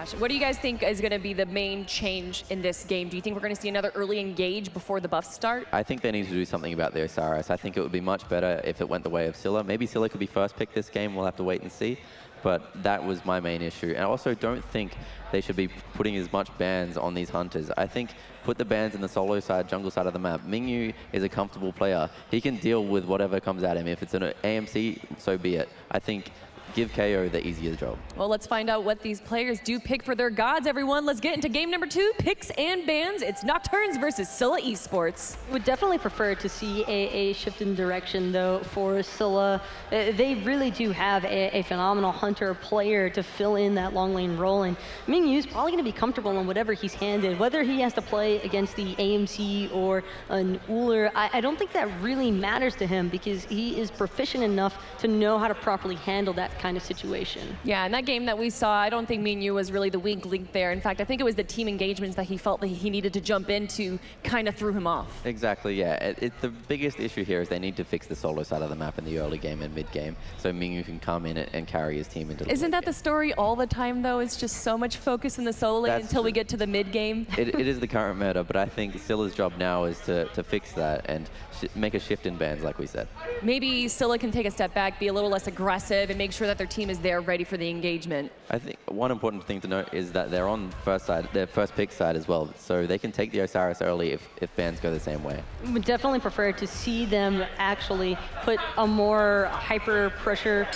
Dash. What do you guys think is going to be the main change in this game? Do you think we're going to see another early engage before the buffs start? I think they need to do something about the Osiris. I think it would be much better if it went the way of Scylla. Maybe Scylla could be first pick this game. We'll have to wait and see. But that was my main issue. And I also don't think they should be putting as much bans on these hunters. I think put the bans in the solo side, jungle side of the map. Mingyu is a comfortable player. He can deal with whatever comes at him. If it's an AMC, so be it. I think give Kayo the easier job. Well, let's find out what these players do pick for their gods, everyone. Let's get into game number 2, picks and bans. It's Nocturns versus Scylla Esports. Would definitely prefer to see a shift in direction, though, for Scylla. They really do have a phenomenal hunter player to fill in that long lane role, and Mingyu's probably going to be comfortable in whatever he's handed. Whether he has to play against the AMC or an Uller, I don't think that really matters to him because he is proficient enough to know how to properly handle that kind of situation. Yeah, in that game that we saw, I don't think Mingyu was really the weak link there. In fact, I think it was the team engagements that he felt that he needed to jump into kind of threw him off. Exactly, yeah. The biggest issue here is they need to fix the solo side of the map in the early game and mid game, so Mingyu can come in and carry his team into the Isn't that game. the story all the time, though? It's just so much focus in the solo lane until we get to the mid game. It is the current meta, but I think Scylla's job now is to fix that and make a shift in bans, like we said. Maybe Scylla can take a step back, be a little less aggressive, and make sure that their team is there ready for the engagement. I think one important thing to note is that they're on their first pick side as well, so they can take the Osiris early if bans go the same way. Would definitely prefer to see them actually put a more hyper pressure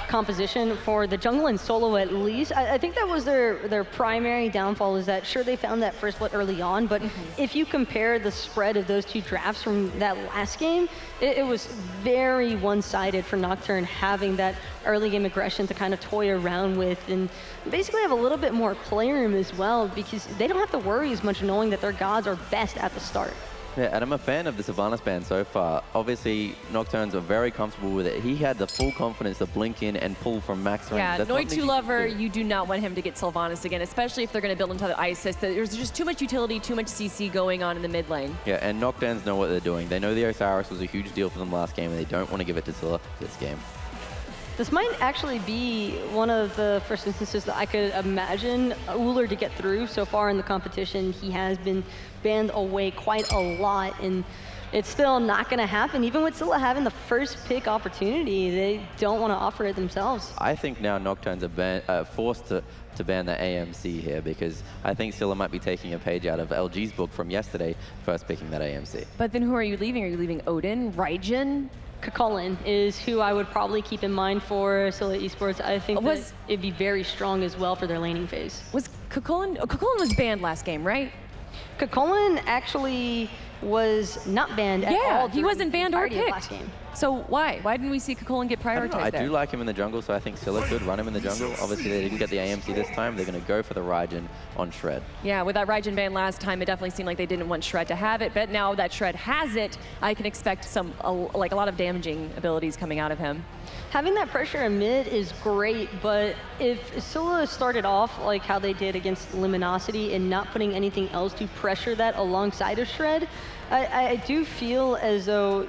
composition for the jungle and solo at least. I think that was their primary downfall, is that sure they found that first blood early on, but if you compare the spread of those two drafts from that last game, it was very one-sided for Nocturne having that early game aggression to kind of toy around with and basically have a little bit more play room as well because they don't have to worry as much knowing that their gods are best at the start. Yeah, and I'm a fan of the Sylvanas ban so far. Obviously, Nocturnes are very comfortable with it. He had the full confidence to blink in and pull from max range. Yeah, Noitulover, you do not want him to get Sylvanas again, especially if they're going to build into the Isis. There's just too much utility, too much CC going on in the mid lane. Yeah, and Nocturnes know what they're doing. They know the Osiris was a huge deal for them last game, and they don't want to give it to Scylla this game. This might actually be one of the first instances that I could imagine Uller to get through. So far in the competition, he has been banned away quite a lot, and it's still not going to happen. Even with Scylla having the first pick opportunity, they don't want to offer it themselves. I think now Nocturnes are forced to ban the AMC here because I think Scylla might be taking a page out of LG's book from yesterday, first picking that AMC. But then who are you leaving? Are you leaving Odin, Raijin? Kakolin is who I would probably keep in mind for Scylla Esports. I think that it'd be very strong as well for their laning phase. Was Kakolin? Oh, Kakolin was banned last game, right? Kakolin actually was not banned at all. Yeah, he wasn't banned or picked. Last game. So why? Why didn't we see Kakolin get prioritized I do like him in the jungle, so I think Scylla could run him in the jungle. Obviously, they didn't get the AMC this time. They're going to go for the Raijin on Shred. Yeah, with that Raijin ban last time, it definitely seemed like they didn't want Shred to have it. But now that Shred has it, I can expect like a lot of damaging abilities coming out of him. Having that pressure in mid is great, but if Scylla started off like how they did against Luminosity and not putting anything else to pressure that alongside of Shred, I do feel as though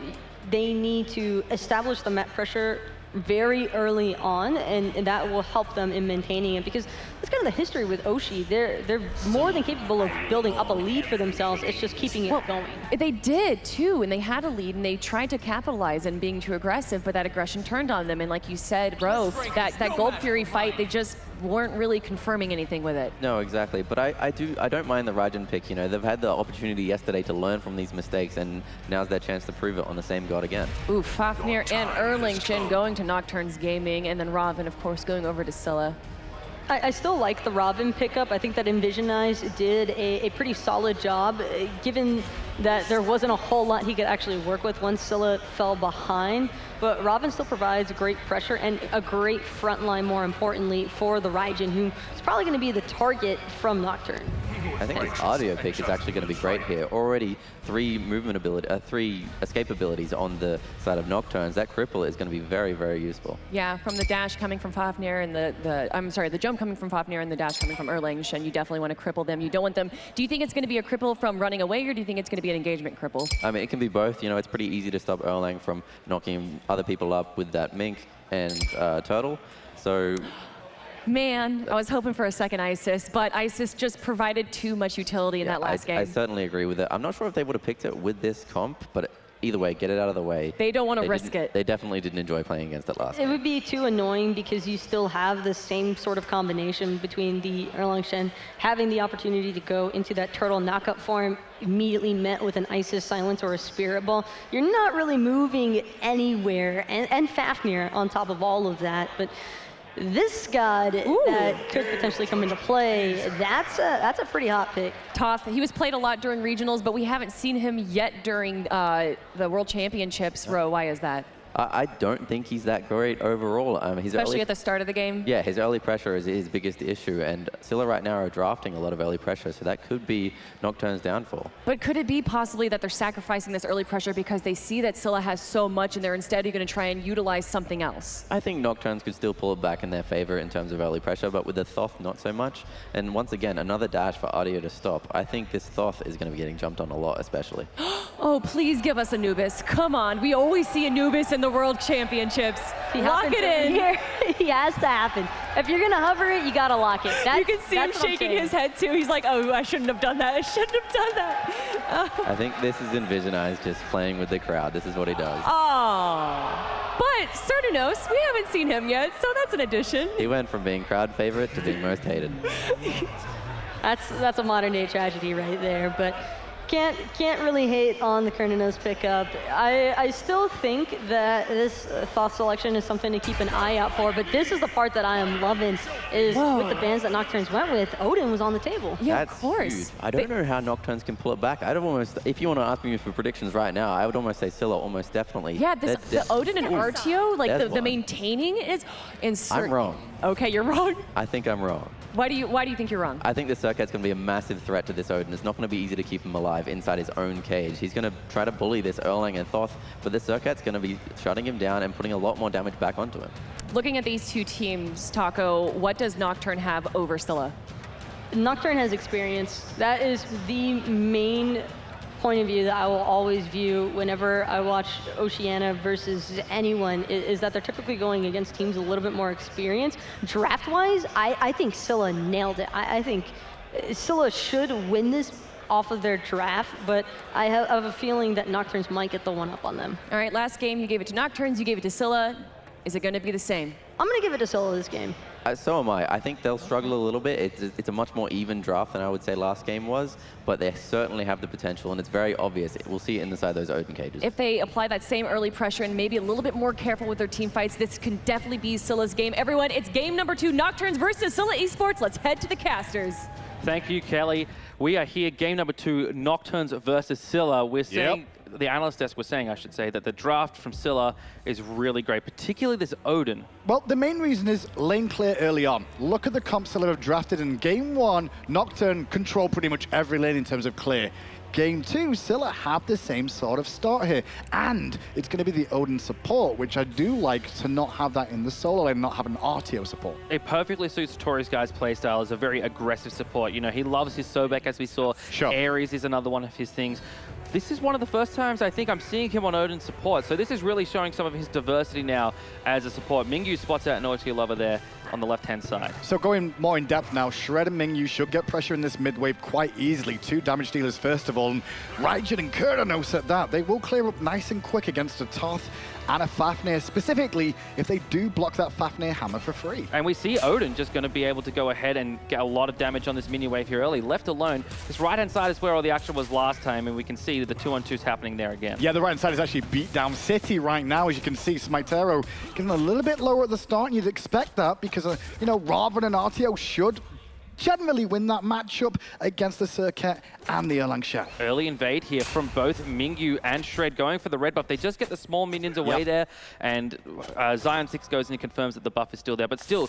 they need to establish the map pressure very early on, and that will help them in maintaining it, because that's kind of the history with Oshi. They're more than capable of building up a lead for themselves. It's just keeping it going. They did too, and they had a lead, and they tried to capitalize on being too aggressive, but that aggression turned on them. And like you said, Ro, that Gold Fury fight, they just weren't really confirming anything with it. No, exactly. But I don't mind the Raijin pick. You know, they've had the opportunity yesterday to learn from these mistakes, and now's their chance to prove it on the same god again. Ooh, Fafnir and Erlang, Shen going to Nocturns Gaming, and then Ravana, of course, going over to Scylla. I still like the Robin pickup. I think that Envisionise did a pretty solid job, given that there wasn't a whole lot he could actually work with once Scylla fell behind. But Robin still provides great pressure and a great front line, more importantly, for the Raijin, who is probably going to be the target from Nocturne. I think this Artio pick is actually going to be great here. Already 3 escape abilities on the side of Nocturnes. That cripple is going to be very, very useful. Yeah, from the dash coming from Fafnir and the jump coming from Fafnir and the dash coming from Erlang, Shen, you definitely want to cripple them. You don't want them. Do you think it's going to be a cripple from running away, or do you think it's going to be an engagement cripple? I mean, it can be both. You know, it's pretty easy to stop Erlang from knocking other people up with that Mink and Turtle. So Man, I was hoping for a second Isis, but Isis just provided too much utility in that last game. I certainly agree with it. I'm not sure if they would have picked it with this comp, but either way, get it out of the way. They don't want to risk it. They definitely didn't enjoy playing against it last game. It would be too annoying because you still have the same sort of combination between the Erlang Shen having the opportunity to go into that turtle knockup form, immediately met with an Isis silence or a spirit ball. You're not really moving anywhere, and Fafnir on top of all of that. But this god that could potentially come into play, that's a pretty hot pick. Thoth, he was played a lot during regionals, but we haven't seen him yet during the World Championships. Ro, why is that? I don't think he's that great overall. Especially at the start of the game? Yeah, his early pressure is his biggest issue, and Scylla right now are drafting a lot of early pressure, so that could be Nocturn's downfall. But could it be possibly that they're sacrificing this early pressure because they see that Scylla has so much and they're instead going to try and utilize something else? I think Nocturns could still pull it back in their favor in terms of early pressure, but with the Thoth, not so much. And once again, another dash for Artio to stop. I think this Thoth is going to be getting jumped on a lot, especially. Oh, please give us Anubis. Come on. We always see Anubis in the World Championships. Lock it in. Here. He has to happen. If you're going to hover it, you got to lock it. You can see him shaking his head, too. He's like, oh, I shouldn't have done that. I shouldn't have done that. I think this is Envisionise just playing with the crowd. This is what he does. Oh. But Cernunnos, we haven't seen him yet, so that's an addition. He went from being crowd favorite to being most hated. That's a modern day tragedy right there, but can't really hate on the Cernunnos pickup. I still think that this Thoth selection is something to keep an eye out for, but this is the part that I am loving, is with the bans that Nocturnes went with, Odin was on the table. Yeah, That's of course. huge. I don't know how Nocturnes can pull it back. I'd almost, if you want to ask me for predictions right now, I would almost say Scylla almost definitely. Yeah, the Odin and Artio, like the maintaining is I'm wrong. Okay, you're wrong. I think I'm wrong. Why do you think you're wrong? I think the Serqet's going to be a massive threat to this Odin. It's not going to be easy to keep him alive inside his own cage. He's going to try to bully this Erlang and Thoth, but the Serqet's going to be shutting him down and putting a lot more damage back onto him. Looking at these two teams, Taco, what does Nocturne have over Scylla? Nocturne has experience. That is the main point of view that I will always view whenever I watch Oceania versus anyone, is that they're typically going against teams a little bit more experienced. Draft-wise, I think Scylla nailed it. I think Scylla should win this off of their draft, but I have a feeling that Nocturnes might get the one up on them. All right, last game, you gave it to Nocturnes, you gave it to Scylla. Is it going to be the same? I'm going to give it to Scylla this game. So am I. I think they'll struggle a little bit. It's a much more even draft than I would say last game was, but they certainly have the potential, and it's very obvious. We'll see it inside those Odin cages. If they apply that same early pressure and maybe a little bit more careful with their team fights, this can definitely be Scylla's game. Everyone, it's game number 2, Nocturnes versus Scylla Esports. Let's head to the casters. Thank you, Kelly. We are here, game number 2, Nocturnes versus Scylla. We're saying, the analyst desk was saying, I should say, that the draft from Scylla is really great, particularly this Odin. Well, the main reason is lane clear early on. Look at the comps Scylla have drafted in game 1. Nocturne control pretty much every lane in terms of clear. Game 2, Scylla have the same sort of start here. And it's going to be the Odin support, which I do like to not have that in the solo lane, not have an Artio support. It perfectly suits Torreyskiez' playstyle as a very aggressive support. You know, he loves his Sobek, as we saw. Sure. Ares is another one of his things. This is one of the first times I think I'm seeing him on Odin support, so this is really showing some of his diversity now as a support. Mingyu spots out Noitulover there on the left-hand side. So going more in depth now, Xshed and Mingyu should get pressure in this mid wave quite easily. 2 damage dealers first of all, and Raijin and Cernunnos at that. They will clear up nice and quick against a Thoth and a Fafnir, specifically if they do block that Fafnir hammer for free. And we see Odin just going to be able to go ahead and get a lot of damage on this mini wave here early. Left alone, this right-hand side is where all the action was last time, and we can see the 2-on-2s happening there again. Yeah, the right-hand side is actually beat down City right now. As you can see, SmiteVOD getting a little bit lower at the start, and you'd expect that because, you know, Ravana and Artio should generally win that matchup against the Serqet and the Erlang Shen. Early invade here from both Mingyu and xShred going for the red buff. They just get the small minions away there, and Zaionsix goes and confirms that the buff is still there. But still,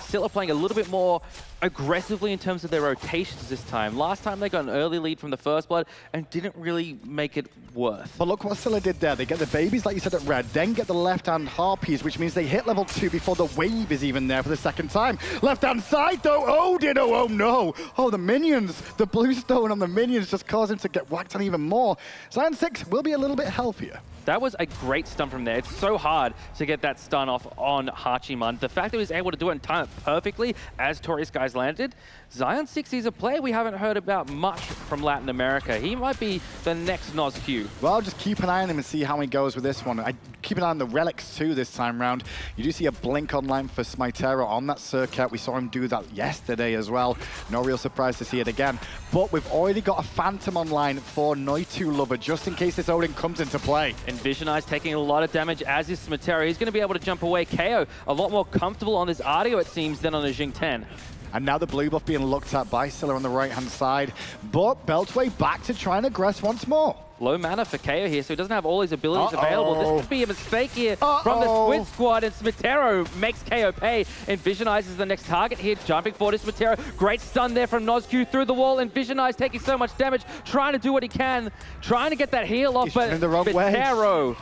Scylla playing a little bit more aggressively in terms of their rotations this time. Last time they got an early lead from the first blood and didn't really make it worth. But look what Scylla did there. They get the babies, like you said, at red, then get the left-hand harpies, which means they hit level 2 before the wave is even there for the second time. Left-hand side, though, Odin, oh no. Oh, the minions, the blue stone on the minions just cause him to get whacked on even more. Zaionsix will be a little bit healthier. That was a great stun from there. It's so hard to get that stun off on Hachiman. The fact that he was able to do it and time it perfectly as Torreyskiez landed. Zaionsix is a player we haven't heard about much from Latin America. He might be the next Nozq. Well, just keep an eye on him and see how he goes with this one. Keep an eye on the relics too this time round. You do see a blink online for SmiteVOD on that Serqet. We saw him do that yesterday as well. No real surprise to see it again. But we've already got a Phantom online for Noitulover, just in case this Odin comes into play. Envisionise taking a lot of damage, as is SmiteVOD. He's going to be able to jump away. Kayo a lot more comfortable on this Artio, it seems, than on a Jing 10. And now the blue buff being looked at by Scylla on the right-hand side. But Beltway back to try and aggress once more. Low mana for Kayo here, so he doesn't have all his abilities available. This could be a mistake here from the Squid Squad, and SmiteVOD makes Kayo pay. Envisionise is the next target here, jumping forward is SmiteVOD. Great stun there from Nozq through the wall. Envisionise taking so much damage, trying to do what he can, trying to get that heal off, but SmiteVOD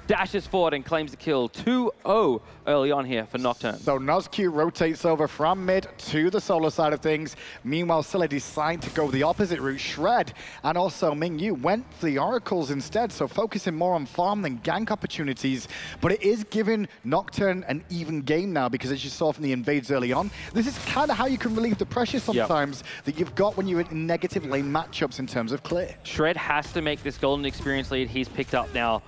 dashes forward and claims the kill. 2-0 early on here for Nocturns. So Nozq rotates over from mid to the solo side of things. Meanwhile, Scylla decide to go the opposite route. xShred and also Mingyu went for the oracles instead, so focusing more on farm than gank opportunities. But it is giving Nocturne an even game now, because as you saw from the invades early on, this is kind of how you can relieve the pressure sometimes that you've got when you're in negative lane matchups in terms of clear. xShred has to make this golden experience lead he's picked up now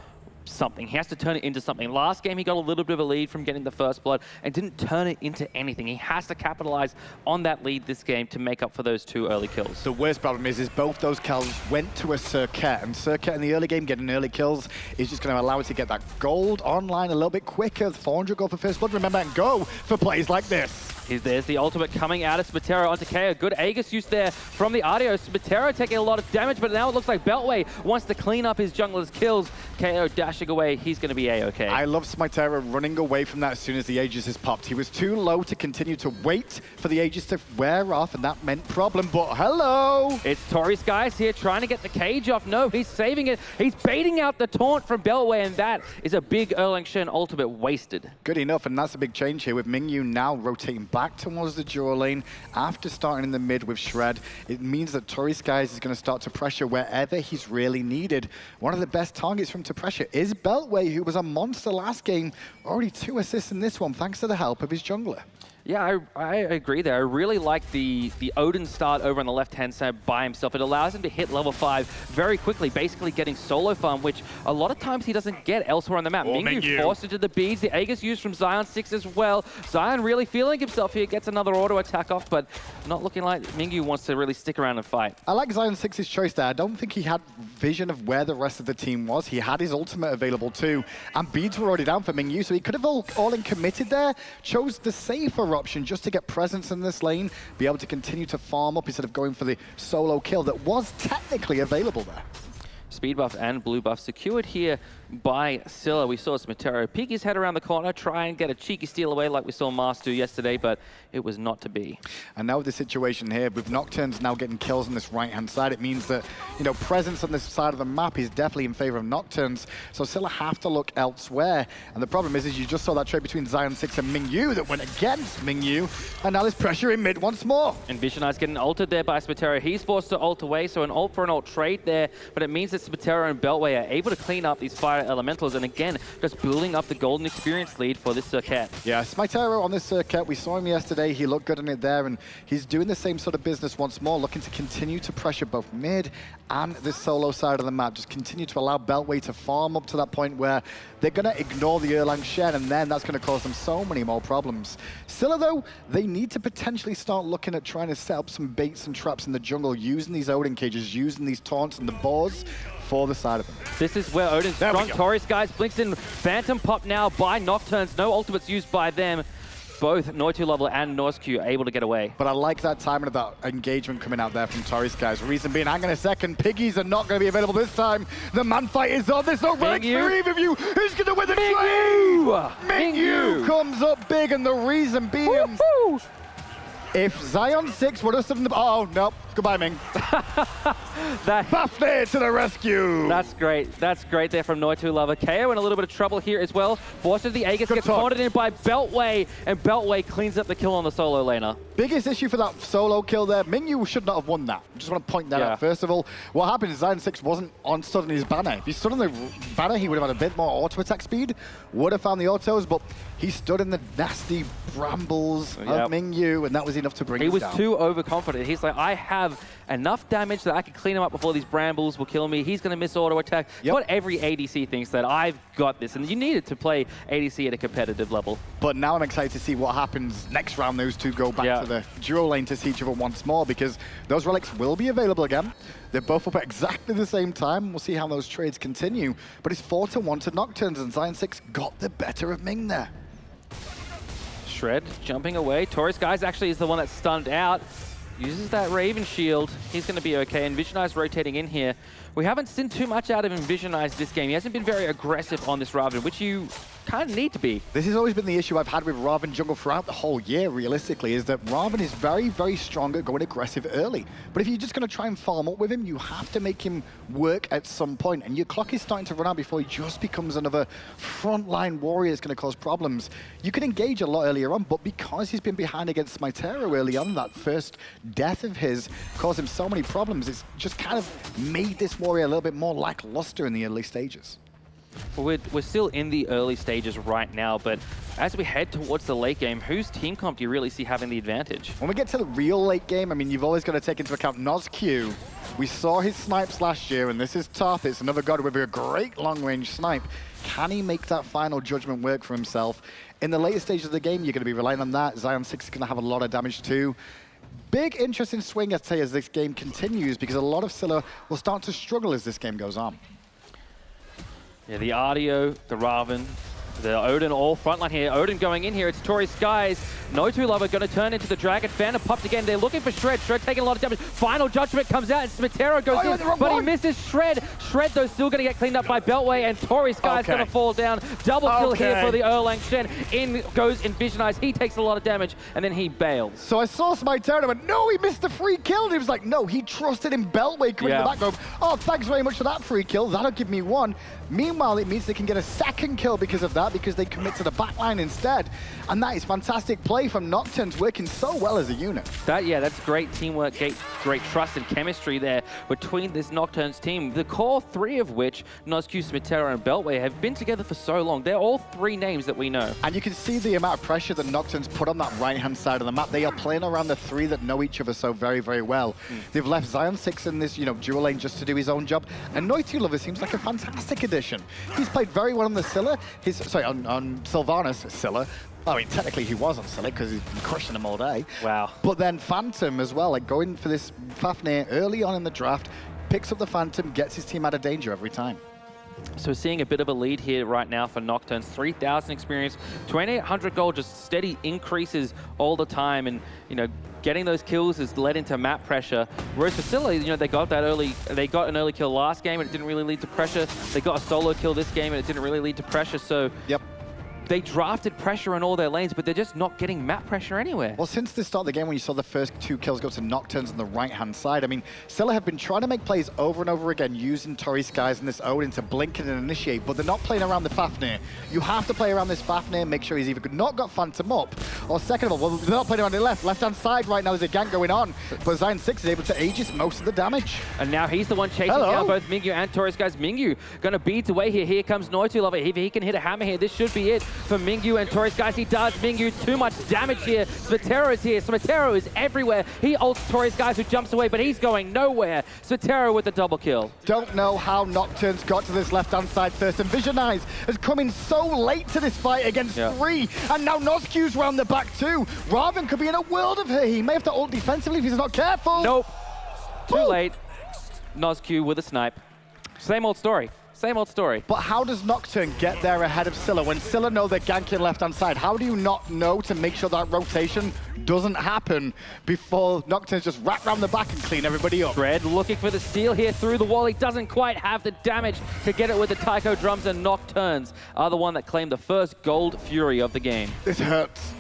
something. He has to turn it into something. Last game, he got a little bit of a lead from getting the first blood and didn't turn it into anything. He has to capitalize on that lead this game to make up for those 2 early kills. The worst problem is both those kills went to a Serqet, and Serqet in the early game getting early kills is just going to allow it to get that gold online a little bit quicker. 400 gold for first blood, remember, and go for plays like this. There's the ultimate coming out of SmiteVOD onto Kayo. Good Aegis use there from the Artio. SmiteVOD taking a lot of damage, but now it looks like Beltway wants to clean up his jungler's kills. Kayo dashing away. He's going to be A-okay. I love SmiteVOD running away from that as soon as the Aegis is popped. He was too low to continue to wait for the Aegis to wear off, and that meant problem. But hello! It's Torreyskiez here trying to get the cage off. No, he's saving it. He's baiting out the taunt from Beltway, and that is a big Erlang Shen ultimate wasted. Good enough, and that's a big change here with Mingyu now rotating back towards the dual lane after starting in the mid with xShred. It means that Torreyskiez is going to start to pressure wherever he's really needed. One of the best targets for him to pressure is Beltway, who was a monster last game. Already 2 assists in this one, thanks to the help of his jungler. Yeah, I agree there. I really like the Odin start over on the left-hand side by himself. It allows him to hit level 5 very quickly, basically getting solo farm, which a lot of times he doesn't get elsewhere on the map. Mingyu forced into the beads. The Aegis used from Zaionsix as well. Zion really feeling himself here, gets another auto attack off, but not looking like Mingyu wants to really stick around and fight. I like Zaionsix's choice there. I don't think he had vision of where the rest of the team was. He had his ultimate available too, and beads were already down for Mingyu, so he could have all in committed there. Chose the safer option just to get presence in this lane, be able to continue to farm up instead of going for the solo kill that was technically available there. Speed buff and blue buff secured here by Scylla. We saw SmiteVOD peek his head around the corner, try and get a cheeky steal away like we saw Mars do yesterday, but it was not to be. And now with the situation here, with Nocturns now getting kills on this right-hand side, it means that, you know, presence on this side of the map is definitely in favor of Nocturns. So Scylla have to look elsewhere. And the problem is you just saw that trade between Zaionsix and Mingyu that went against Mingyu. And now there's pressure in mid once more. Envisionise getting ulted there by SmiteVOD. He's forced to ult away, so an ult for an ult trade there, but it means that SmiteVOD and Beltway are able to clean up these fire elementals, and again, just building up the golden experience lead for this Serqet. Yeah, SmiteVOD on this Serqet, we saw him yesterday, he looked good in it there, and he's doing the same sort of business once more, looking to continue to pressure both mid and this solo side of the map, just continue to allow Beltway to farm up to that point where they're going to ignore the Erlang Shen, and then that's going to cause them so many more problems. Scylla, though, they need to potentially start looking at trying to set up some baits and traps in the jungle, using these Odin cages, using these taunts and the boars for the side of them. This is where Odin's strong. Torreyskiez blinks in. Phantom pop now by Nocturns. No ultimates used by them. Both Noitulover and Nozq are able to get away. But I like that timing of that engagement coming out there from Torreyskiez. Reason being, hang on a second, piggies are not going to be available this time. The man fight is on. There's no relics for either of you. Who's going to win the trade? Mingyu comes up big, and the reason being, if Zaionsix would have stood in the... Oh, no. Goodbye, Ming. Fafnir to the rescue. That's great. That's great there from Noitulover. Kayo in a little bit of trouble here as well. Forces the Aegis, gets cornered in by Beltway, and Beltway cleans up the kill on the solo laner. Biggest issue for that solo kill there, Mingyu should not have won that. Just want to point that out. First of all, what happened is Zaionsix wasn't stood on his banner. If he stood on the banner, he would have had a bit more auto attack speed, would have found the autos, but he stood in the nasty brambles of Mingyu, and that was enough to bring him down. He was too overconfident. He's like, I have enough damage that I can clean him up before these brambles will kill me. He's going to miss auto attack. But every ADC thinks that I've got this, and you need it to play ADC at a competitive level. But now I'm excited to see what happens next round. Those two go back to the duo lane to see each other once more, because those relics will be available again. They're both up at exactly the same time. We'll see how those trades continue. But it's 4-1 to Nocturns, and Zaionsix got the better of Ming there. Shred jumping away. Torreyskiez actually is the one that's stunned out. Uses that Raven shield. He's going to be okay. Envisionise rotating in here. We haven't seen too much out of Envisionise this game. He hasn't been very aggressive on this Ravana, which you kind of need to be. This has always been the issue I've had with Ravana jungle throughout the whole year, realistically, is that Ravana is very, very strong at going aggressive early. But if you're just going to try and farm up with him, you have to make him work at some point. And your clock is starting to run out before he just becomes another frontline warrior that's going to cause problems. You can engage a lot earlier on, but because he's been behind against SmiteVOD early on, that first death of his caused him so many problems. It's just kind of made this warrior a little bit more lackluster in the early stages. We're still in the early stages right now, but as we head towards the late game, whose team comp do you really see having the advantage? When we get to the real late game, I mean, you've always got to take into account Nozq. We saw his snipes last year, and this is Thoth. It's another god with a great long-range snipe. Can he make that final judgment work for himself? In the later stages of the game, you're going to be relying on that. Zaionsix is going to have a lot of damage too. Big, interesting swing, I'd say, as this game continues, because a lot of Scylla will start to struggle as this game goes on. Yeah, the Artio, the Ravana, the Odin all frontline here. Odin going in here. It's Torreyskiez. Noitulover going to turn into the Dragon. Phantom popped again. They're looking for Shred. Shred taking a lot of damage. Final Judgment comes out and SmiteVOD goes in, but he misses Shred. Shred, though, still going to get cleaned up by Beltway, and Torreyskiez going to fall down. Double kill here for the Erlang Shen. In goes Envisionise. He takes a lot of damage, and then he bails. So I saw SmiteVOD and went, no, he missed the free kill. And he was like, no, he trusted in Beltway coming in the back going, oh, thanks very much for that free kill. That'll give me one. Meanwhile, it means they can get a second kill because of that, because they commit to the backline instead. And that is fantastic play from Nocturns, working so well as a unit. That's great teamwork, great trust and chemistry there between this Nocturns team. The core three of which, Nozq, SmiteVOD, and Beltway, have been together for so long. They're all three names that we know. And you can see the amount of pressure that Nocturns put on that right-hand side of the map. They are playing around the three that know each other so very, very well. They've left Zaionsix in this, dual lane just to do his own job. And Noitulover seems like a fantastic addition. He's played very well on the Scylla. On Sylvanas Scylla. I mean, technically he was on Scylla because he's been crushing them all day. Wow. But then Phantom as well, like going for this Fafnir early on in the draft, picks up the Phantom, gets his team out of danger every time. So we're seeing a bit of a lead here right now for Nocturns. 3,000 experience, 2,800 gold, just steady increases all the time. And, getting those kills has led into map pressure. Whereas for Scylla, they got an early kill last game and it didn't really lead to pressure. They got a solo kill this game and it didn't really lead to pressure. So they drafted pressure on all their lanes, but they're just not getting map pressure anywhere. Well, since the start of the game, when you saw the first two kills go to Nocturns on the right-hand side, I mean, Scylla have been trying to make plays over and over again, using Torreyskiez and this Odin to blink and initiate, but they're not playing around the Fafnir. You have to play around this Fafnir, make sure he's either not got Phantom up, or second of all, well, they're not playing around the left-hand side right now. There's a gank going on, but Zaionsix is able to aegis most of the damage. And now he's the one chasing down both Mingyu and Torreyskiez. Mingyu going to beat away here. Here comes Noitulover. If he can hit a hammer here, this should be it for Mingyu and Torreyskiez. He does. Mingyu, too much damage here. SmiteVOD is here. SmiteVOD is everywhere. He ults Torreyskiez, who jumps away, but he's going nowhere. SmiteVOD with the double kill. Don't know how Nocturns got to this left-hand side first. Envisionise has come in so late to this fight against three, and now Nozq's round the back too. Ravana could be in a world of hurt. He may have to ult defensively if he's not careful. Nope. Too late. Nozq with a snipe. Same old story. Same old story. But how does Nocturne get there ahead of Scylla when Scylla know they're ganking left-hand side? How do you not know to make sure that rotation doesn't happen before Nocturne's just wrap around the back and clean everybody up? Shred looking for the steal here through the wall. He doesn't quite have the damage to get it with the Taiko drums, and Nocturns are the one that claimed the first gold fury of the game. This hurts.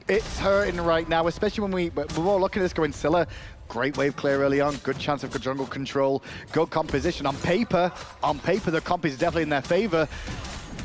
it's hurting right now, especially when we're all looking at this going, Scylla, great wave clear early on, good chance of good jungle control, good composition. On paper, the comp is definitely in their favor.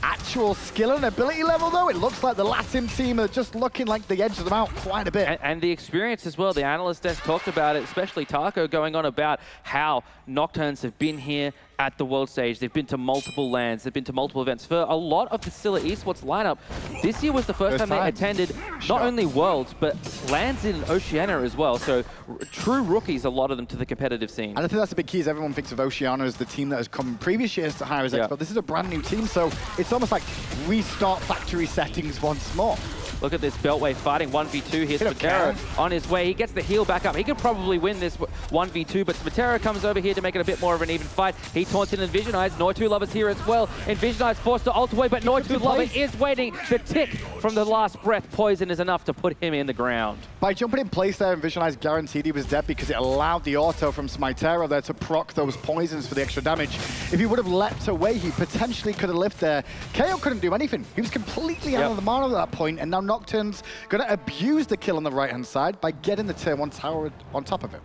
Actual skill and ability level, though, it looks like the Latin team are just looking like they edged them out quite a bit. And the experience as well. The analyst desk talked about it, especially Taco going on about how Nocturns have been here at the world stage. They've been to multiple lands. They've been to multiple events. For a lot of the Scylla Esports lineup, this year was the first time they attended not only Worlds, but lands in Oceania as well. So true rookies, a lot of them, to the competitive scene. And I think that's the big key is everyone thinks of Oceania as the team that has come previous years to hi-rez Expo. This is a brand new team, so it's almost like restart factory settings once more. Look at this Beltway fighting 1v2 here. Smatero on his way. He gets the heal back up. He could probably win this 1v2, but Smatero comes over here to make it a bit more of an even fight. He taunts in Envisionise. Noitulover's here as well. Envisionise forced to ult away, but Noitulover is waiting. The tick from the last breath poison is enough to put him in the ground. By jumping in place there, Envisionise guaranteed he was dead because it allowed the auto from Smitero there to proc those poisons for the extra damage. If he would have leapt away, he potentially could have lived there. Kayo couldn't do anything. He was completely out of the mana at that point, and now Nocturns going to abuse the kill on the right-hand side by getting the tier 1 tower on top of it.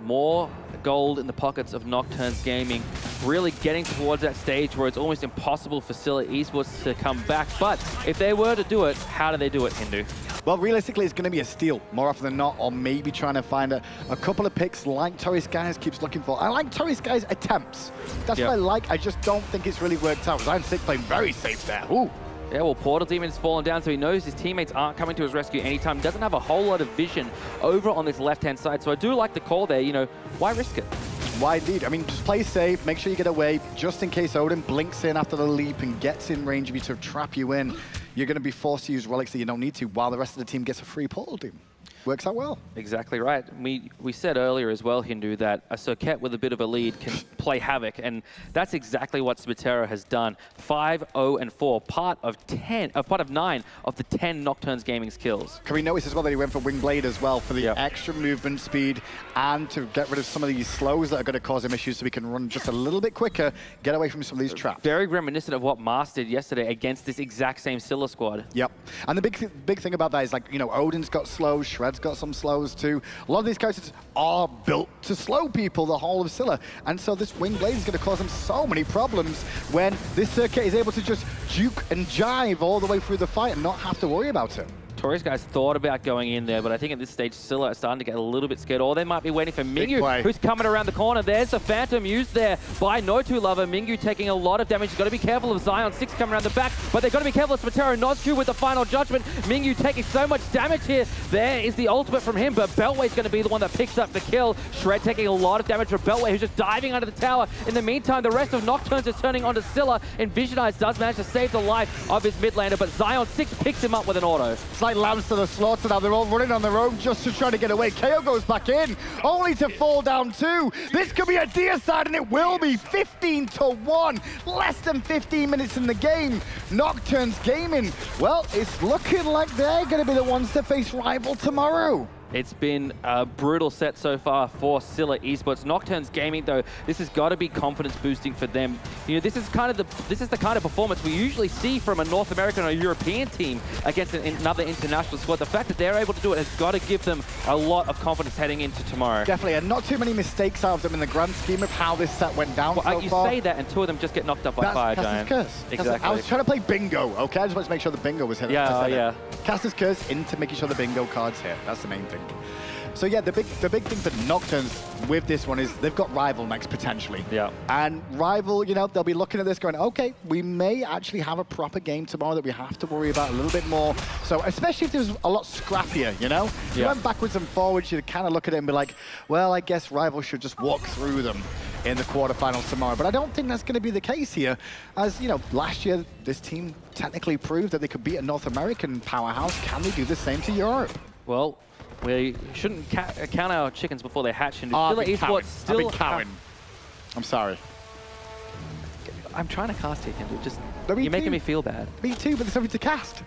More gold in the pockets of Nocturns Gaming, really getting towards that stage where it's almost impossible for Scylla Esports to come back. But if they were to do it, how do they do it, Hindu? Well, realistically, it's going to be a steal more often than not, or maybe trying to find a couple of picks like Torreyskiez keeps looking for. I like Torreyskiez attempts. That's what I like. I just don't think it's really worked out. Zaionsix playing very safe there. Ooh. Yeah, well, Portal Demon has fallen down, so he knows his teammates aren't coming to his rescue anytime. Doesn't have a whole lot of vision over on this left-hand side, so I do like the call there. You know, why risk it? Why indeed? I mean, just play safe, make sure you get away, just in case Odin blinks in after the leap and gets in range of you to trap you in. You're going to be forced to use relics that you don't need to, while the rest of the team gets a free Portal Demon. Works out well. Exactly right. We said earlier as well, Hindu, that a Serqet with a bit of a lead can play havoc, and that's exactly what Smatero has done. 5-0-4, part of 9 of the 10 Nocturns Gaming's kills. Can we notice as well that he went for Wingblade as well for the extra movement speed and to get rid of some of these slows that are going to cause him issues so he can run just a little bit quicker, get away from some of these traps. Very reminiscent of what Mars did yesterday against this exact same Scylla squad. Yep. And the big thing about that is, like, you know, Odin's got slows, Shred's got some slows too. A lot of these characters are built to slow people, the whole of Scylla. And so this Wingblade is going to cause them so many problems when this Serqet is able to just juke and jive all the way through the fight and not have to worry about it. Torreyskiez thought about going in there, but I think at this stage, Scylla are starting to get a little bit scared. Or they might be waiting for Mingyu, who's coming around the corner. There's the Phantom used there by Noitulover. Mingyu taking a lot of damage. He's got to be careful of Zaionsix coming around the back, but they've got to be careful of Smatero Nozq with the final judgment. Mingyu taking so much damage here. There is the ultimate from him, but Beltway's going to be the one that picks up the kill. Shred taking a lot of damage from Beltway, who's just diving under the tower. In the meantime, the rest of Nocturns is turning onto Scylla. Envisionise does manage to save the life of his mid laner, but Zaionsix picks him up with an auto. It's like lambs to the slaughter now. They're all running on their own just to try to get away. Kayo goes back in, only to fall down too. This could be a deicide, and it will be 15-1. Less than 15 minutes in the game. Nocturns Gaming, well, it's looking like they're going to be the ones to face Rival tomorrow. It's been a brutal set so far for Scylla Esports. Nocturns Gaming, though, this has got to be confidence boosting for them. You know, this is the kind of performance we usually see from a North American or European team against another international squad. The fact that they're able to do it has got to give them a lot of confidence heading into tomorrow. Definitely, and not too many mistakes out of them in the grand scheme of how this set went down so you far. say that, and two of them just get knocked up by Fire Giant. Curse. Exactly. I was trying to play bingo, okay? I just wanted to make sure the bingo was hit. Yeah. Caster's Curse into making sure the bingo cards hit. That's the main thing. So yeah, the big thing for Nocturns with this one is they've got Rival next potentially. Yeah. And Rival, you know, they'll be looking at this going, okay, we may actually have a proper game tomorrow that we have to worry about a little bit more. So especially if there's a lot scrappier, you know? If you went backwards and forwards, you'd kind of look at it and be like, well, I guess Rival should just walk through them in the quarterfinals tomorrow. But I don't think that's going to be the case here. As, you know, last year, this team technically proved that they could beat a North American powerhouse. Can they do the same to Europe? Well, we shouldn't count our chickens before they hatch. And Scylla Esports still I've been cowing. I'm sorry. I'm trying to cast here, Kendall. Just you're making me feel bad. Me too, but there's something to cast.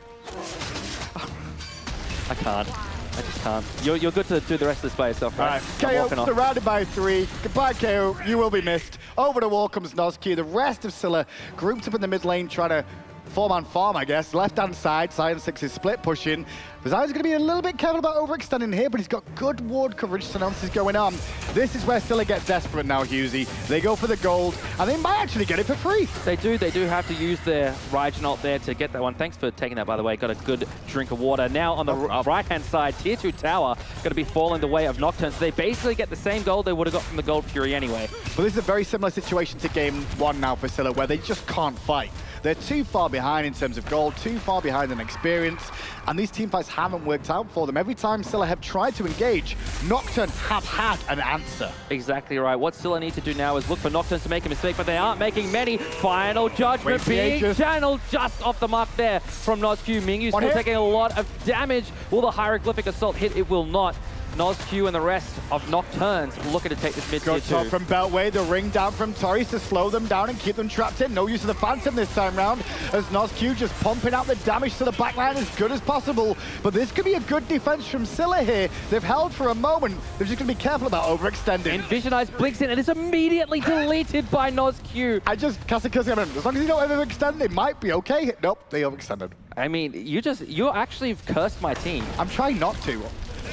I can't. I just can't. You're good to do the rest of this by yourself, right? Kayo surrounded by 3. Goodbye, Kayo. You will be missed. Over the wall comes Nozq. The rest of Scylla grouped up in the mid lane trying to four-man farm, I guess. Left-hand side, Zaionsix is split pushing. Zion's going to be a little bit careful about overextending here, but he's got good ward coverage. Cernunnos is going on. This is where Scylla gets desperate now, Hughesy. They go for the gold, and they might actually get it for free. They do have to use their Raijin ult there to get that one. Thanks for taking that, by the way. Got a good drink of water. Now on the right-hand side, tier 2 tower going to be falling the way of Nocturns. So they basically get the same gold they would have got from the Gold Fury anyway. Well, this is a very similar situation to game 1 now for Scylla, where they just can't fight. They're too far behind in terms of gold, too far behind in experience, and these teamfights haven't worked out for them. Every time Scylla have tried to engage, Nocturne have had an answer. Exactly right. What Scylla need to do now is look for Nocturnes to make a mistake, but they aren't making many. Final judgment being channeled just off the mark there from Nozq. Mingyu still taking a lot of damage. Will the hieroglyphic assault hit? It will not. Nozq and the rest of Nocturnes looking to take this mid-tier 2. Good from Beltway, the ring down from Torreyskiez to slow them down and keep them trapped in. No use of the Phantom this time round, as Nozq just pumping out the damage to the backline as good as possible. But this could be a good defense from Scylla here. They've held for a moment. They're just going to be careful about overextending. Envisionise blinks in and is immediately deleted by Nozq. I just cast a curse on him. As long as you don't overextend, it might be okay. Nope, they overextended. I mean, you actually cursed my team. I'm trying not to.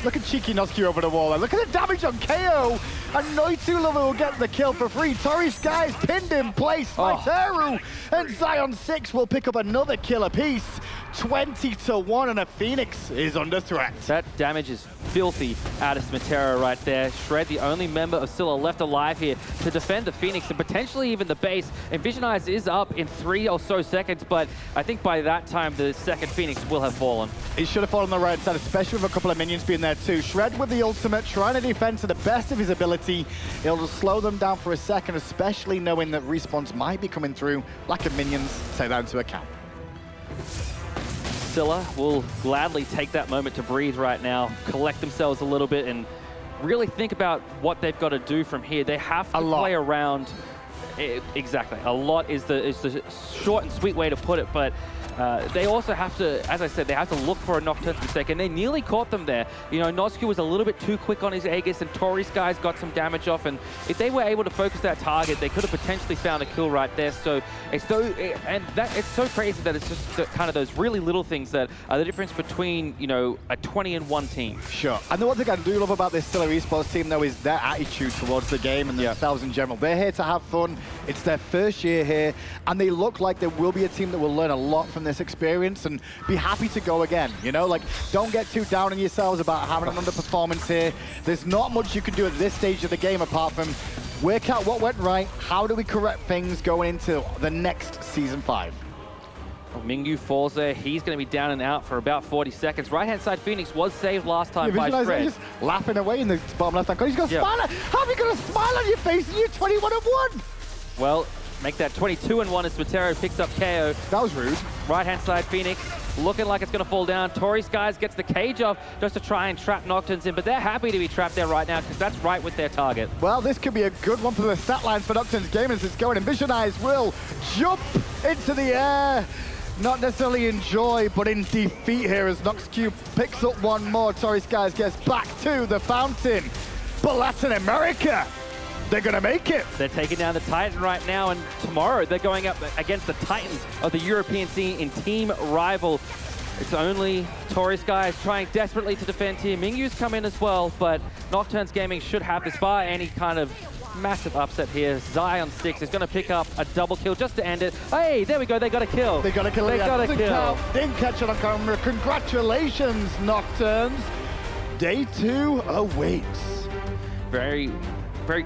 Look at cheeky Nozq over the wall. And look at the damage on Kayo. And Noitulover will get the kill for free. Torreyskiez pinned in place by Teru. And Zaionsix will pick up another kill apiece. 20-1, and a Phoenix is under threat. That damage is filthy out of Smitero right there. Shred, the only member of Scylla left alive here to defend the Phoenix and potentially even the base. Envisionise is up in 3 or so seconds, but I think by that time the second Phoenix will have fallen. He should have fallen on the right side, especially with a couple of minions being there too. Shred with the ultimate, trying to defend to the best of his ability. It'll just slow them down for a second, especially knowing that respawns might be coming through. Lack of minions, take that into account. Scylla will gladly take that moment to breathe right now, collect themselves a little bit, and really think about what they've got to do from here. They have to play around. Exactly. A lot is the short and sweet way to put it, but they also have to, as I said, they have to look for a Nocturne's mistake, and they nearly caught them there. You know, Nozq was a little bit too quick on his Aegis, and Torreyskiez got some damage off, and if they were able to focus that target, they could have potentially found a kill right there. So it's it's so crazy that it's just kind of those really little things that are the difference between, you know, a 20-1 team. Sure. And the one thing I do love about this Scylla Esports team, though, is their attitude towards the game and themselves in general. They're here to have fun. It's their first year here, and they look like there will be a team that will learn a lot from this experience and be happy to go again. You know, like, don't get too down on yourselves about having an underperformance here. There's not much you can do at this stage of the game apart from work out what went right, how do we correct things going into the next Season 5. Well, Mingyu falls there. He's going to be down and out for about 40 seconds. Right-hand side Phoenix was saved last time by Shred. He's just laughing away in the bottom left-hand corner. He's got a smile. How have you got a smile on your face and you're 21-1? Well, make that 22-1 as Smitero picks up Kayo. That was rude. Right-hand side Phoenix looking like it's going to fall down. Torreyskiez gets the cage off just to try and trap Nocturnes in, but they're happy to be trapped there right now because that's right with their target. Well, this could be a good one for the stat lines for Nocturns Gaming as it's going. Envisionise will jump into the air. Not necessarily in joy, but in defeat here as Nozq picks up one more. Torreyskiez gets back to the fountain. But Latin America, they're going to make it. They're taking down the Titan right now, and tomorrow they're going up against the Titans of the European scene in team rival. It's only Torreyskiez trying desperately to defend here. Mingyu's come in as well, but Nocturns Gaming should have this bar any kind of massive upset here. Zaionsix is going to pick up a double kill just to end it. Hey, there we go. They got a kill. They got a kill. They got a kill. Didn't catch it on camera. Congratulations, Nocturns. Day 2 awaits. Very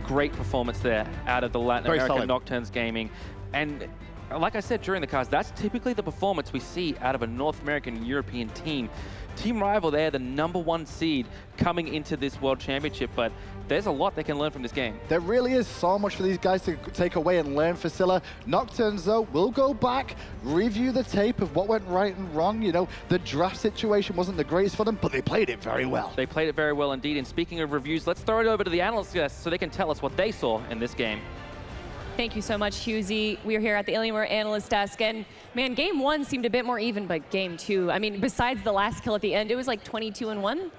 great performance there out of the Latin American Nocturns Gaming. And like I said during the cast, that's typically the performance we see out of a North American European team. Team rival, they're the #1 seed coming into this World Championship, but there's a lot they can learn from this game. There really is so much for these guys to take away and learn for Scylla. Nocturns, though, will go back, review the tape of what went right and wrong. You know, the draft situation wasn't the greatest for them, but they played it very well. They played it very well indeed. And speaking of reviews, let's throw it over to the analysts so they can tell us what they saw in this game. Thank you so much, Hughesy. We're here at the Alienware Analyst Desk, and man, game 1 seemed a bit more even, but game 2, I mean, besides the last kill at the end, it was like 22-1.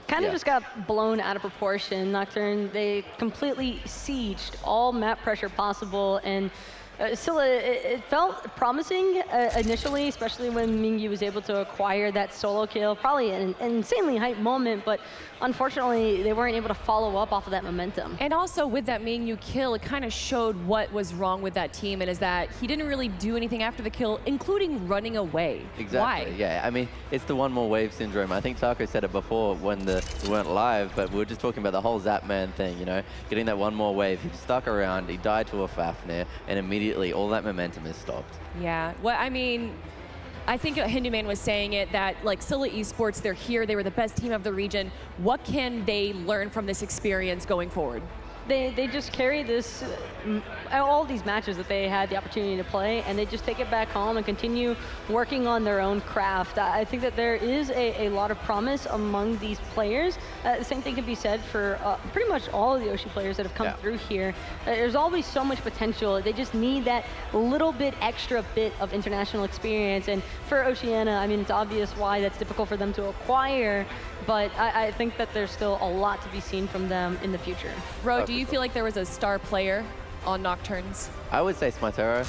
Kind of just got blown out of proportion. Nocturne, they completely sieged all map pressure possible, and Scylla, it felt promising initially, especially when Mingyu was able to acquire that solo kill. Probably an insanely hype moment, but unfortunately, they weren't able to follow up off of that momentum. And also with that Mingyu kill, it kind of showed what was wrong with that team, and is that he didn't really do anything after the kill, including running away. Exactly. Why? Yeah, I mean, it's the one more wave syndrome. I think Taco said it before when we weren't live, but we were just talking about the whole Zap Man thing, you know, getting that one more wave. He stuck around, he died to a Fafnir, and immediately all that momentum is stopped. Yeah, well, I mean, I think Hinduman was saying it, that like Scylla Esports, they're here, they were the best team of the region. What can they learn from this experience going forward? They just carry this, all these matches that they had the opportunity to play, and they just take it back home and continue working on their own craft. I think that there is a lot of promise among these players. The same thing can be said for pretty much all of the Oshi players that have come through here. There's always so much potential. They just need that little bit extra bit of international experience. And for Oceania, I mean, it's obvious why that's difficult for them to acquire, but I think that there's still a lot to be seen from them in the future. Ro, do you feel like there was a star player on Nocturns? I would say Smitero,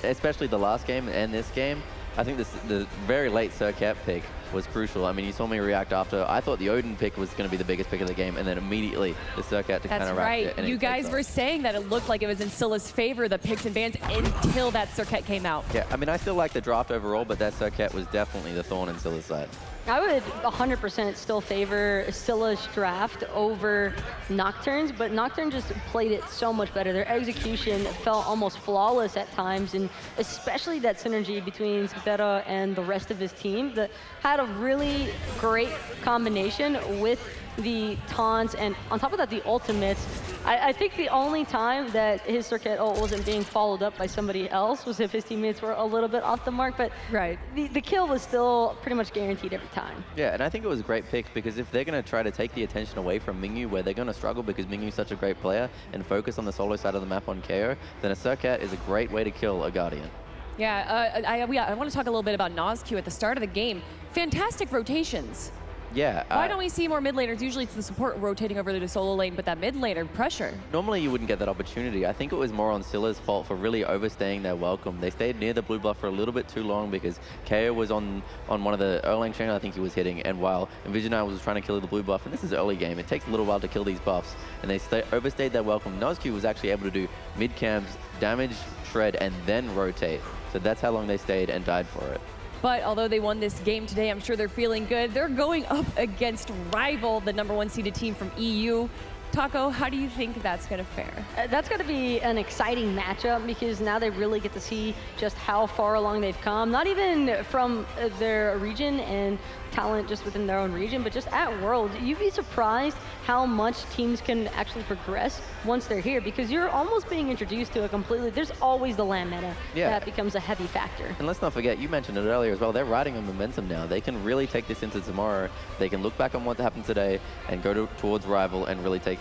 especially the last game and this game. I think the very late Serqet pick was crucial. I mean, you saw me react after. I thought the Odin pick was going to be the biggest pick of the game, and then immediately the Serqet to counteract it. That's right. You guys were saying that it looked like it was in Scylla's favor, the picks and bans, until that Serqet came out. Yeah, I mean, I still like the draft overall, but that Serqet was definitely the thorn in Scylla's side. I would 100% still favor Scylla's draft over Nocturnes, but Nocturne just played it so much better. Their execution felt almost flawless at times, and especially that synergy between Zutero and the rest of his team that had a really great combination with the taunts, and on top of that, the ultimates. I think the only time that his Serqet ult wasn't being followed up by somebody else was if his teammates were a little bit off the mark, but the kill was still pretty much guaranteed every time. Yeah, and I think it was a great pick because if they're going to try to take the attention away from Mingyu, where they're going to struggle because Mingyu's such a great player, and focus on the solo side of the map on Kayo, then a Serqet is a great way to kill a Guardian. Yeah, I want to talk a little bit about Nozq at the start of the game. Fantastic rotations. Yeah. Why don't we see more mid laners? Usually it's the support rotating over to the solo lane, but that mid laner pressure. Normally you wouldn't get that opportunity. I think it was more on Scylla's fault for really overstaying their welcome. They stayed near the blue buff for a little bit too long because Kayo was on one of the Erlang chain I think he was hitting, and while Envisionise was trying to kill the blue buff, and this is early game, it takes a little while to kill these buffs, and they overstayed their welcome. Nozq was actually able to do mid camps, damage, shred, and then rotate. So that's how long they stayed and died for it. But although they won this game today, I'm sure they're feeling good. They're going up against Rival, the #1 seeded team from EU. Taco, how do you think that's going to fare? That's going to be an exciting matchup because now they really get to see just how far along they've come. Not even from their region and talent just within their own region, but just at Worlds. You'd be surprised how much teams can actually progress once they're here because you're almost being introduced to a completely, there's always the land meta that becomes a heavy factor. And let's not forget, you mentioned it earlier as well, they're riding on momentum now. They can really take this into tomorrow. They can look back on what happened today and go towards Rival and really take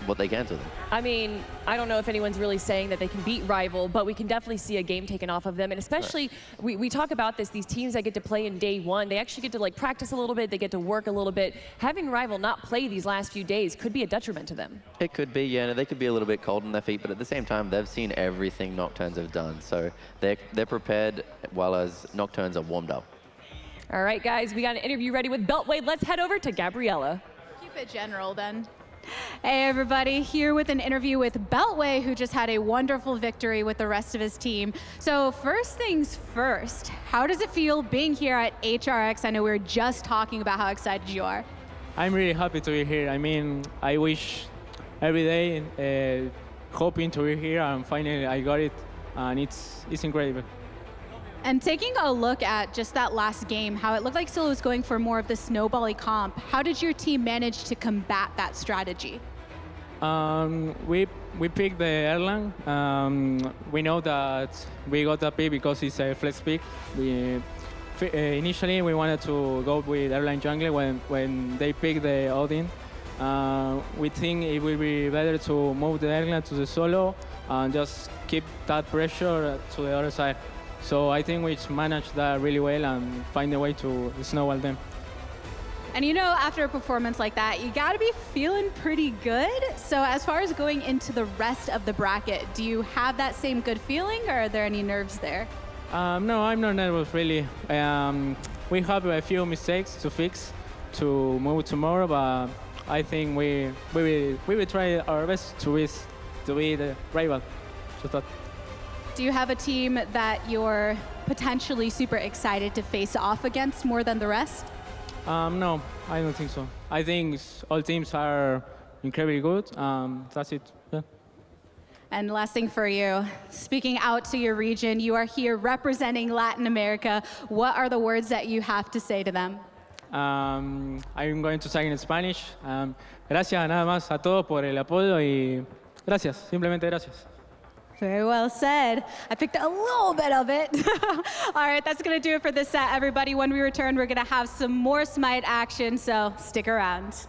what they can to them. I mean, I don't know if anyone's really saying that they can beat Rival, but we can definitely see a game taken off of them. And especially, we talk about this, these teams that get to play in day one, they actually get to like practice a little bit, they get to work a little bit. Having Rival not play these last few days could be a detriment to them. It could be, yeah, they could be a little bit cold on their feet, but at the same time, they've seen everything Nocturnes have done. So they're prepared while as Nocturnes are warmed up. All right, guys, we got an interview ready with Beltway. Let's head over to Gabriella. Keep it general then. Hey everybody, here with an interview with Beltway, who just had a wonderful victory with the rest of his team. So first things first, how does it feel being here at HRX? I know we were just talking about how excited you are. I'm really happy to be here. I mean, I wish every day, hoping to be here, and finally I got it, and it's incredible. And taking a look at just that last game, how it looked like Scylla was going for more of the snowbally comp, how did your team manage to combat that strategy? We picked the Erlang. We know that we got that pick because it's a flex pick. Initially, we wanted to go with Erlang jungler when they picked the Odin. We think it will be better to move the Erlang to the solo and just keep that pressure to the other side. So I think we managed that really well and find a way to snowball them. And you know, after a performance like that, you gotta be feeling pretty good. So as far as going into the rest of the bracket, do you have that same good feeling, or are there any nerves there? No, I'm not nervous really. We have a few mistakes to fix to move tomorrow, but I think we will try our best to be the rival. Just that. Do you have a team that you're potentially super excited to face off against more than the rest? No, I don't think so. I think all teams are incredibly good. That's it. Yeah. And last thing for you, speaking out to your region, you are here representing Latin America. What are the words that you have to say to them? I'm going to say in Spanish. Gracias nada más a todos por el apoyo y gracias, simplemente gracias. Very well said. I picked a little bit of it. All right, that's going to do it for this set, everybody. When we return, we're going to have some more Smite action, so stick around.